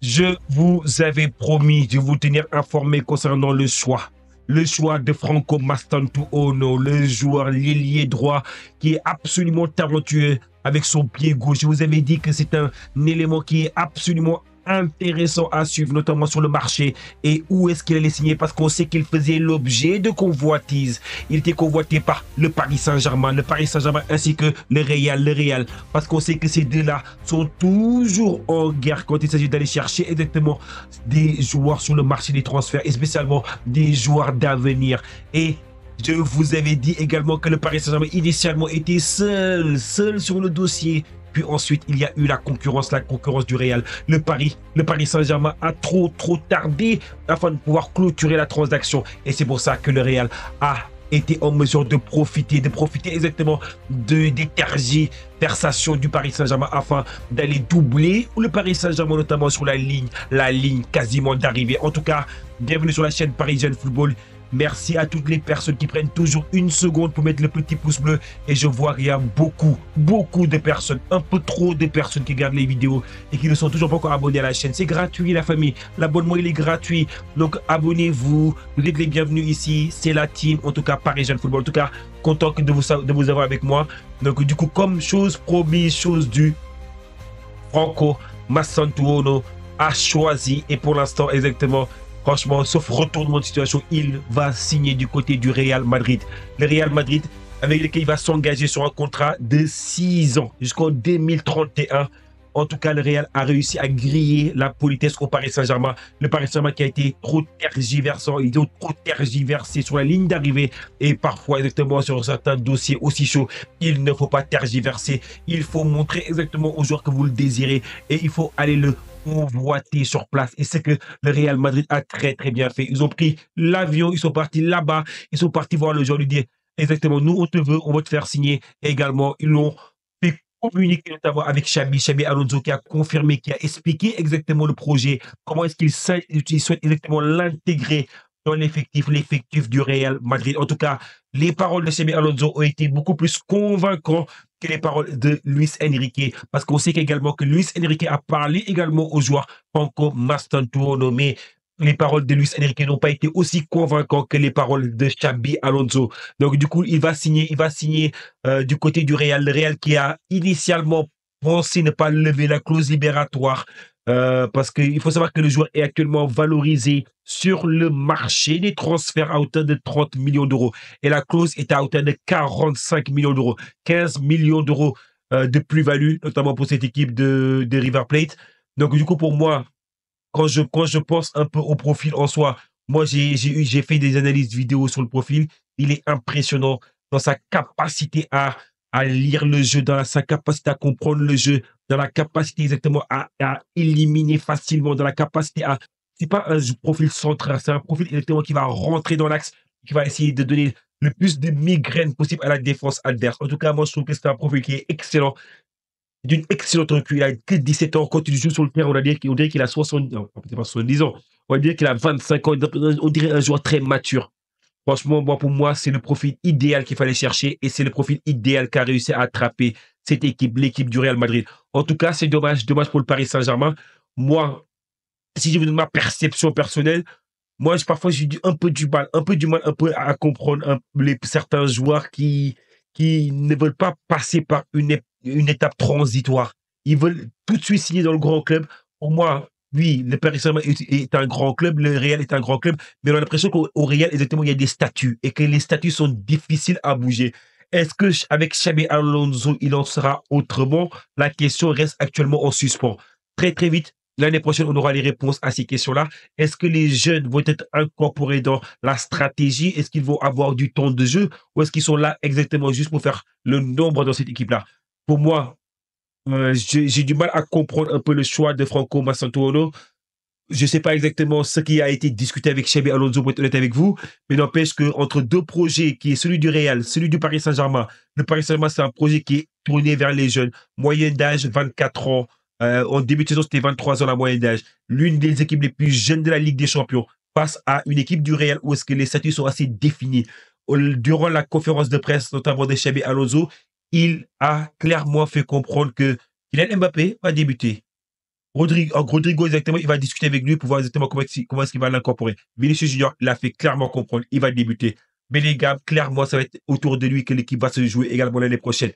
Je vous avais promis de vous tenir informé concernant le choix. Le choix de Franco Mastantuono, le joueur l'ailier droit qui est absolument talentueux avec son pied gauche. Je vous avais dit que c'est un élément qui est absolument intéressant à suivre, notamment sur le marché. Et où est-ce qu'il allait signer? Parce qu'on sait qu'il faisait l'objet de convoitises. Il était convoité par le Paris Saint-Germain, ainsi que le Real, parce qu'on sait que ces deux-là sont toujours en guerre quand il s'agit d'aller chercher exactement des joueurs sur le marché des transferts et spécialement des joueurs d'avenir. Et je vous avais dit également que le Paris Saint-Germain initialement était seul sur le dossier. Puis ensuite, il y a eu la concurrence du Real. Le Paris Saint-Germain a trop tardé afin de pouvoir clôturer la transaction. Et c'est pour ça que le Real a été en mesure de profiter exactement des tergiversations du Paris Saint-Germain afin d'aller doubler le Paris Saint-Germain, notamment sur la ligne quasiment d'arrivée. En tout cas, bienvenue sur la chaîne Parisienne Football. Merci à toutes les personnes qui prennent toujours une seconde pour mettre le petit pouce bleu. Et je vois qu'il y a beaucoup de personnes, un peu trop de personnes qui regardent les vidéos et qui ne sont toujours pas encore abonnés à la chaîne. C'est gratuit, la famille. L'abonnement, il est gratuit. Donc, abonnez-vous. Vous êtes les bienvenus ici. C'est la team, en tout cas, Parisian Football. En tout cas, content de vous avoir avec moi. Donc, du coup, comme chose promise, chose due, Franco Mastantuono a choisi, et pour l'instant, exactement, franchement, sauf retournement de situation, il va signer du côté du Real Madrid. Le Real Madrid, avec lequel il va s'engager sur un contrat de 6 ans jusqu'en 2031. En tout cas, le Real a réussi à griller la politesse au Paris Saint-Germain. Le Paris Saint-Germain qui a été trop tergiversant, ils ont trop tergiversé sur la ligne d'arrivée et parfois exactement sur certains dossiers aussi chauds. Il ne faut pas tergiverser. Il faut montrer exactement aux joueurs que vous le désirez et il faut aller le convoiter sur place. Et c'est que le Real Madrid a très bien fait. Ils ont pris l'avion, ils sont partis là-bas, ils sont partis voir le joueur, lui dire exactement, nous on te veut, on va te faire signer. Et également, ils l'ont fait communiquer notamment avec Xabi Alonso qui a confirmé, qui a expliqué exactement le projet, comment est-ce qu'il souhaite exactement l'intégrer dans l'effectif du Real Madrid. En tout cas, les paroles de Xabi Alonso ont été beaucoup plus convaincantes que les paroles de Luis Enrique, parce qu'on sait également que Luis Enrique a parlé également aux joueurs Franco Mastantuono, mais les paroles de Luis Enrique n'ont pas été aussi convaincantes que les paroles de Xabi Alonso. Donc du coup, il va signer du côté du Real, le Real qui a initialement pensé ne pas lever la clause libératoire. Parce qu'il faut savoir que le joueur est actuellement valorisé sur le marché des transferts à hauteur de 30 millions d'euros. Et la clause est à hauteur de 45 millions d'euros. 15 millions d'euros de plus-value, notamment pour cette équipe de River Plate. Donc, du coup, pour moi, quand je pense un peu au profil en soi, moi, j'ai fait des analyses vidéo sur le profil. Il est impressionnant dans sa capacité à lire le jeu, dans sa capacité à comprendre le jeu, dans la capacité exactement à éliminer facilement, dans la capacité à... C'est pas un profil central, c'est un profil exactement qui va rentrer dans l'axe, qui va essayer de donner le plus de migraines possible à la défense adverse. En tout cas, moi, je trouve que c'est un profil qui est excellent, d'une excellente recrue. Il a que 17 ans. Quand il joue sur le terrain, on dirait qu'il a 70, non, peut-être pas 70 ans. On va dire qu'il a 25 ans. On dirait un joueur très mature. Franchement, moi, pour moi, c'est le profil idéal qu'il fallait chercher et c'est le profil idéal qu'a réussi à attraper cette équipe, l'équipe du Real Madrid. En tout cas, c'est dommage pour le Paris Saint-Germain. Moi, si je vous donne ma perception personnelle, moi, parfois, j'ai un peu du mal, à comprendre certains joueurs qui ne veulent pas passer par une étape transitoire. Ils veulent tout de suite signer dans le grand club. Pour moi, oui, le Paris Saint-Germain est un grand club, le Real est un grand club, mais on a l'impression qu'au Real, exactement, il y a des statuts et que les statuts sont difficiles à bouger. Est-ce que avec Xabi Alonso, il en sera autrement? La question reste actuellement en suspens. Très vite, l'année prochaine, on aura les réponses à ces questions-là. Est-ce que les jeunes vont être incorporés dans la stratégie? Est-ce qu'ils vont avoir du temps de jeu? Ou est-ce qu'ils sont là exactement juste pour faire le nombre dans cette équipe-là? Pour moi, j'ai du mal à comprendre un peu le choix de Franco Mastantuono. Je ne sais pas exactement ce qui a été discuté avec Xabi Alonso, pour être honnête avec vous, mais n'empêche qu'entre deux projets, qui est celui du Real, celui du Paris Saint-Germain, le Paris Saint-Germain, c'est un projet qui est tourné vers les jeunes, moyenne d'âge 24 ans. En début de saison, c'était 23 ans la moyenne d'âge. L'une des équipes les plus jeunes de la Ligue des Champions face à une équipe du Real où est-ce que les statuts sont assez définis. Durant la conférence de presse, notamment de Xabi Alonso, il a clairement fait comprendre que Kylian Mbappé va débuter. Rodrigo, exactement, il va discuter avec lui pour voir exactement comment est-ce qu'il va l'incorporer. Vinicius Junior l'a fait clairement comprendre, il va débuter. Bellingham, clairement, ça va être autour de lui que l'équipe va se jouer également l'année prochaine.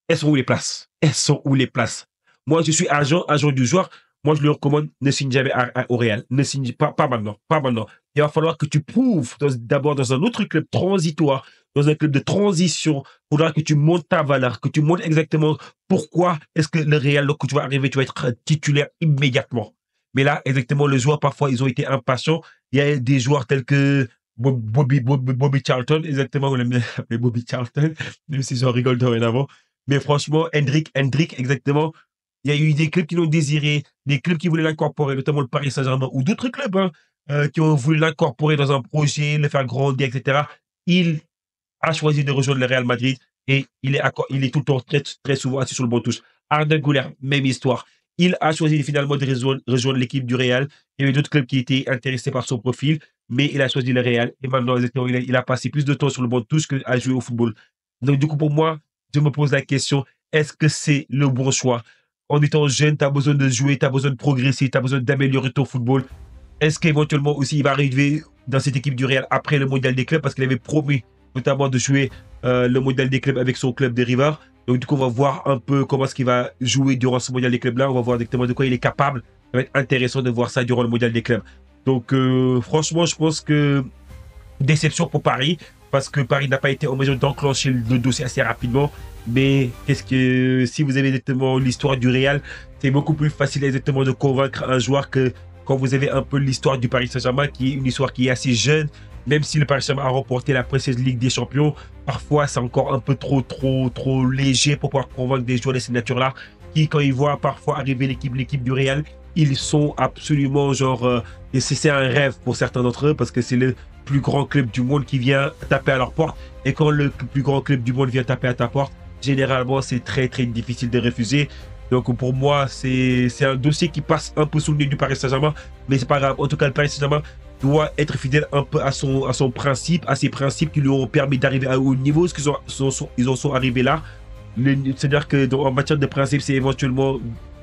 Elles sont où les places? Elles sont où les places? Moi, je suis agent du joueur. Moi, je lui recommande, ne signe jamais au Real. Ne signe pas maintenant. Pas maintenant. Il va falloir que tu prouves d'abord dans un autre club transitoire, dans un club de transition. Il faudra que tu montes ta valeur, que tu montres exactement pourquoi est-ce que le Real, lorsque tu vas arriver, tu vas être titulaire immédiatement. Mais là, exactement, les joueurs, parfois, ils ont été impatients. Il y a des joueurs tels que Bobby Charlton, exactement, on l'aime bien appeler Bobby Charlton, même si j'en rigole dorénavant. Mais franchement, Hendrick, exactement. Il y a eu des clubs qui l'ont désiré, des clubs qui voulaient l'incorporer, notamment le Paris Saint-Germain ou d'autres clubs hein, qui ont voulu l'incorporer dans un projet, le faire grandir, etc. Il a choisi de rejoindre le Real Madrid et il est tout le temps très souvent assis sur le banc de touche. Arda Güler, même histoire. Il a choisi finalement de rejoindre l'équipe du Real. Il y avait d'autres clubs qui étaient intéressés par son profil, mais il a choisi le Real. Et maintenant, exactement, il a passé plus de temps sur le banc de touche qu'à jouer au football. Donc, du coup, pour moi, je me pose la question, est-ce que c'est le bon choix? En étant jeune, tu as besoin de jouer, tu as besoin de progresser, tu as besoin d'améliorer ton football. Est-ce qu'éventuellement aussi, il va arriver dans cette équipe du Real après le mondial des clubs parce qu'il avait promis notamment de jouer le mondial des clubs avec son club de River. Donc, du coup, on va voir un peu comment est-ce qu'il va jouer durant ce mondial des clubs-là. On va voir exactement de quoi il est capable. Ça va être intéressant de voir ça durant le mondial des clubs. Donc, franchement, je pense que déception pour Paris parce que Paris n'a pas été en mesure d'enclencher le dossier assez rapidement. Mais qu'est-ce que si vous avez exactement l'histoire du Real, c'est beaucoup plus facile exactement de convaincre un joueur que quand vous avez un peu l'histoire du Paris Saint-Germain, qui est une histoire qui est assez jeune. Même si le Paris Saint-Germain a remporté la précieuse Ligue des Champions, parfois c'est encore un peu trop léger pour pouvoir convaincre des joueurs de cette nature-là, qui quand ils voient parfois arriver l'équipe du Real, ils sont absolument genre, et c'est un rêve pour certains d'entre eux parce que c'est le plus grand club du monde qui vient taper à leur porte. Et quand le plus grand club du monde vient taper à ta porte, généralement c'est très difficile de refuser. Donc pour moi, c'est un dossier qui passe un peu sous le nez du Paris Saint-Germain, mais c'est pas grave. En tout cas, le Paris Saint-Germain doit être fidèle un peu à son principe, à ses principes qui lui ont permis d'arriver à haut niveau, parce qu'ils en sont arrivés là. C'est-à-dire que en matière de principe, c'est éventuellement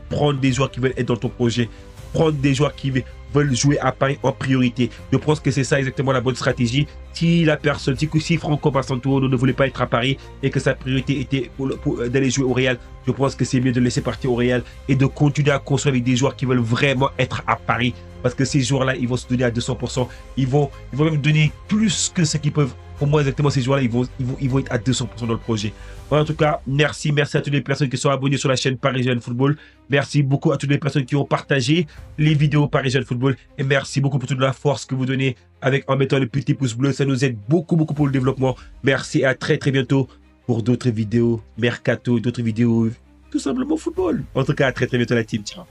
prendre des joueurs qui veulent être dans ton projet, prendre des joueurs qui veulent jouer à Paris en priorité. Je pense que c'est ça exactement la bonne stratégie. Si la personne, si Franco Bassantuono ne voulait pas être à Paris et que sa priorité était d'aller jouer au Real, je pense que c'est mieux de le laisser partir au Real et de continuer à construire avec des joueurs qui veulent vraiment être à Paris. Parce que ces joueurs-là, ils vont se donner à 200%. Ils vont même donner plus que ce qu'ils peuvent. Pour moi, exactement, ces joueurs-là, ils vont être à 200% dans le projet. En tout cas, merci à toutes les personnes qui sont abonnées sur la chaîne Parisian Football. Merci beaucoup à toutes les personnes qui ont partagé les vidéos Parisian Football. Et merci beaucoup pour toute la force que vous donnez en mettant le petit pouce bleu. Ça nous aide beaucoup pour le développement. Merci et à très bientôt pour d'autres vidéos Mercato, d'autres vidéos tout simplement football. En tout cas, à très bientôt la team. Ciao.